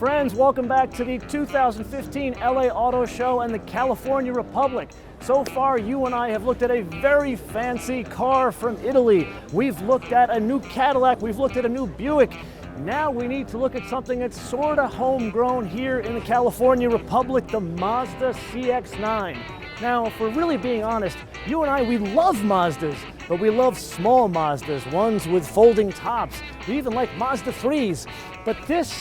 Friends, welcome back to the 2015 LA Auto Show and the California Republic. So far, you and I have looked at a very fancy car from Italy. We've looked at a new Cadillac, we've looked at a new Buick. Now we need to look at something that's sort of homegrown here in the California Republic, the Mazda CX-9. Now, if we're really being honest, you and I, we love Mazdas, but we love small Mazdas, ones with folding tops. We even like Mazda 3s, but this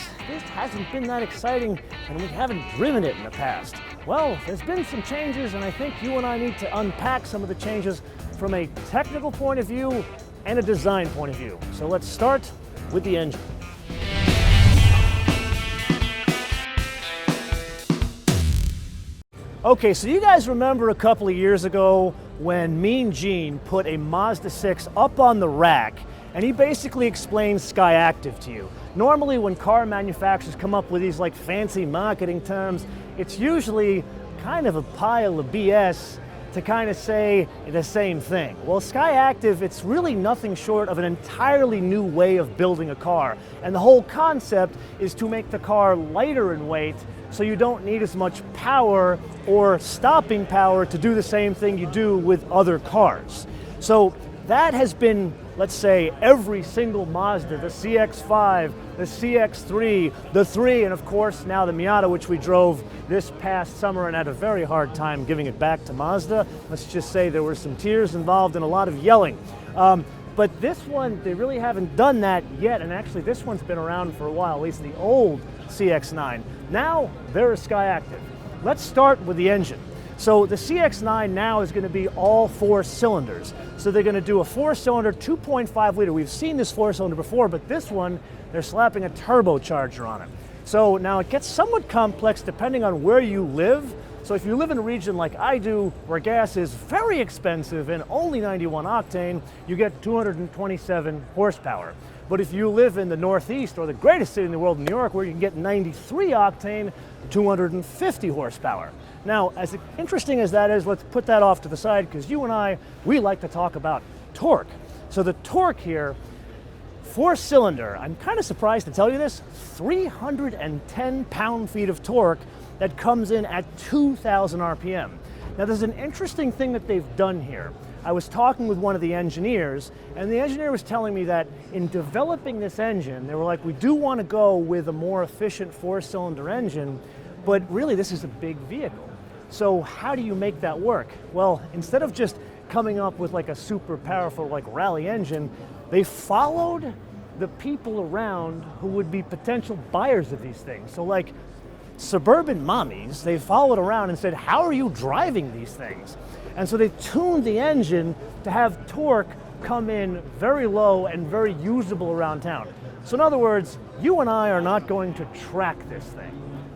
hasn't been that exciting, and we haven't driven it in the past. Well, there's been some changes, and I think you and I need to unpack some of the changes from a technical point of view and a design point of view. So let's start with the engine. Okay, so you guys remember a couple of years ago when Mean Gene put a Mazda 6 up on the rack, and he basically explained SkyActiv to you. Normally when car manufacturers come up with these like fancy marketing terms, it's usually kind of a pile of BS to kind of say the same thing. Well, SkyActiv, it's really nothing short of an entirely new way of building a car. And the whole concept is to make the car lighter in weight so you don't need as much power or stopping power to do the same thing you do with other cars. So that has been, let's say, every single Mazda, the CX-5, the CX-3, the 3, and of course now the Miata, which we drove this past summer and had a very hard time giving it back to Mazda. Let's just say there were some tears involved and a lot of yelling. But this one, they really haven't done that yet, and actually this one's been around for a while, at least the old CX-9. Now, there is SkyActiv. Let's start with the engine. So the CX-9 now is going to be all 4 cylinders. So they're going to do a 4-cylinder, 2.5 liter. We've seen this 4-cylinder before, but this one, they're slapping a turbocharger on it. So now it gets somewhat complex depending on where you live. So if you live in a region like I do, where gas is very expensive and only 91 octane, you get 227 horsepower. But if you live in the Northeast, or the greatest city in the world, New York, where you can get 93 octane, 250 horsepower. Now, as interesting as that is, let's put that off to the side, because you and I, we like to talk about torque. So the torque here, 4-cylinder, I'm kind of surprised to tell you this, 310 pound-feet of torque that comes in at 2,000 RPM. Now there's an interesting thing that they've done here. I was talking with one of the engineers, and the engineer was telling me that in developing this engine, they were like, we do want to go with a more efficient 4-cylinder engine, but really this is a big vehicle. So how do you make that work? Well, instead of just coming up with like a super powerful like rally engine, they followed the people around who would be potential buyers of these things. So like suburban mommies, they followed around and said, how are you driving these things? And so they tuned the engine to have torque come in very low and very usable around town. So in other words, you and I are not going to track this thing.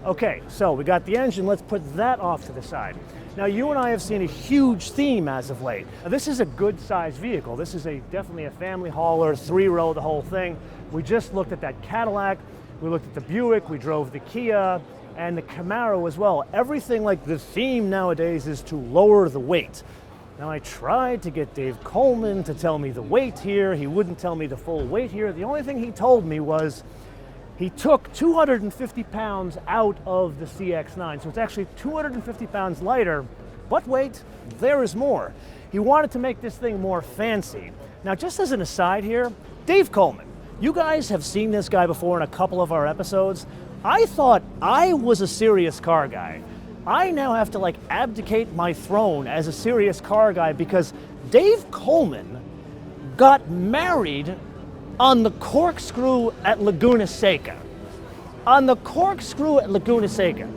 Okay, so we got the engine, let's put that off to the side. Now you and I have seen a huge theme as of late. Now, this is a good sized vehicle. This is definitely a family hauler, 3-row, the whole thing. We just looked at that Cadillac, we looked at the Buick, we drove the Kia, and the Camaro as well. Everything, like the theme nowadays is to lower the weight. Now I tried to get Dave Coleman to tell me the weight here. He wouldn't tell me the full weight here. The only thing he told me was he took 250 pounds out of the CX-9. So it's actually 250 pounds lighter, but wait, there is more. He wanted to make this thing more fancy. Now just as an aside here, Dave Coleman, you guys have seen this guy before in a couple of our episodes. I thought I was a serious car guy. I now have to like abdicate my throne as a serious car guy because Dave Coleman got married on the corkscrew at Laguna Seca. On the corkscrew at Laguna Seca.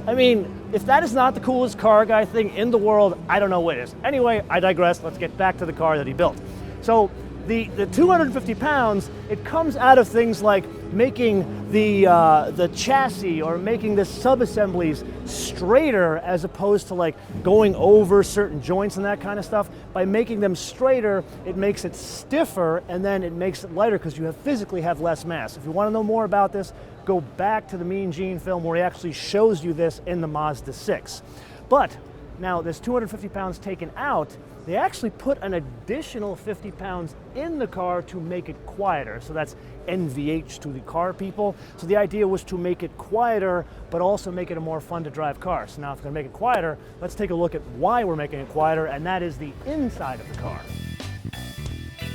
I mean, if that is not the coolest car guy thing in the world, I don't know what is. Anyway, I digress. Let's get back to the car that he built. So the 250 pounds, it comes out of things like making the chassis or making the sub-assemblies straighter as opposed to like going over certain joints and that kind of stuff. By making them straighter, it makes it stiffer and then it makes it lighter because you physically have less mass. If you want to know more about this, go back to the Mean Gene film where he actually shows you this in the Mazda 6. But now this 250 pounds taken out, they actually put an additional 50 pounds in the car to make it quieter. So that's NVH to the car people. So the idea was to make it quieter, but also make it a more fun to drive car. So now if we're gonna make it quieter, let's take a look at why we're making it quieter, and that is the inside of the car.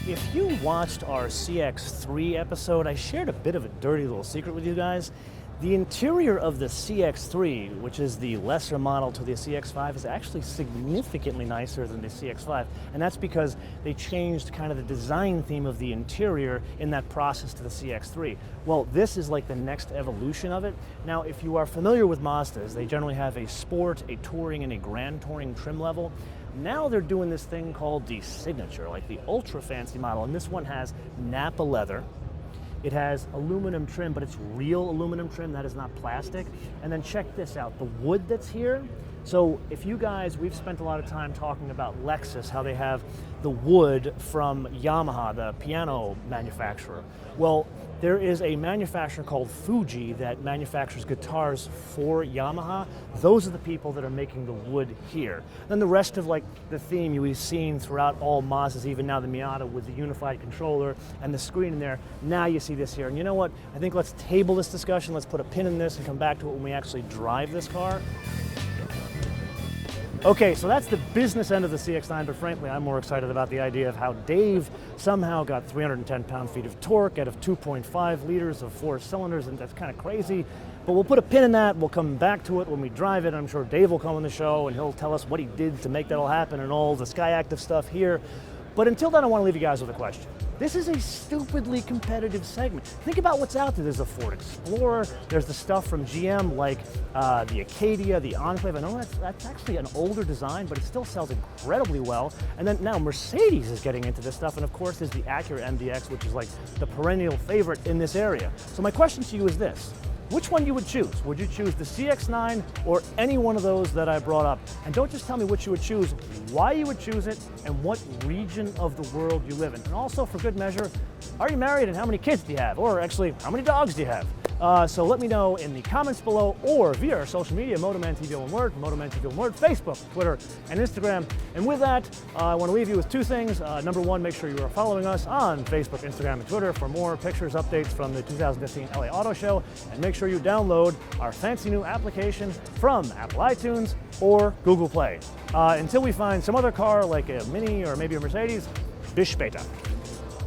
If you watched our CX-3 episode, I shared a bit of a dirty little secret with you guys. The interior of the CX-3, which is the lesser model to the CX-5, is actually significantly nicer than the CX-5, and that's because they changed kind of the design theme of the interior in that process to the CX-3. Well, this is like the next evolution of it. Now, if you are familiar with Mazdas, they generally have a Sport, a Touring, and a Grand Touring trim level. Now they're doing this thing called the Signature, like the ultra fancy model, and this one has Nappa leather. It has aluminum trim, but it's real aluminum trim, that is not plastic. And then check this out, the wood that's here. So if you guys, we've spent a lot of time talking about Lexus, how they have the wood from Yamaha, the piano manufacturer. Well, there is a manufacturer called Fuji that manufactures guitars for Yamaha. Those are the people that are making the wood here. Then the rest of like the theme you've seen throughout all Mazdas, even now the Miata with the unified controller and the screen in there, now you see this here. And you know what? I think let's table this discussion, let's put a pin in this and come back to it when we actually drive this car. Okay, so that's the business end of the CX-9, but frankly, I'm more excited about the idea of how Dave somehow got 310 pound-feet of torque out of 2.5 liters of 4 cylinders, and that's kind of crazy. But we'll put a pin in that, we'll come back to it when we drive it. I'm sure Dave will come on the show and he'll tell us what he did to make that all happen and all the SkyActiv stuff here. But until then, I want to leave you guys with a question. This is a stupidly competitive segment. Think about what's out there. There's a Ford Explorer, there's the stuff from GM like the Acadia, the Enclave. I know that's actually an older design, but it still sells incredibly well. And then now Mercedes is getting into this stuff, and of course there's the Acura MDX, which is like the perennial favorite in this area. So my question to you is this. Which one you would choose? Would you choose the CX-9 or any one of those that I brought up? And don't just tell me which you would choose, why you would choose it, and what region of the world you live in. And also, for good measure, are you married and how many kids do you have? Or actually, how many dogs do you have? So let me know in the comments below or via our social media, MotoManTV one word, MotoManTV one word, Facebook, Twitter, and Instagram. And with that, I want to leave you with two things. Number one, make sure you are following us on Facebook, Instagram, and Twitter for more pictures, updates from the 2015 LA Auto Show. And make sure you download our fancy new application from Apple iTunes or Google Play. Until we find some other car like a Mini or maybe a Mercedes, bis später.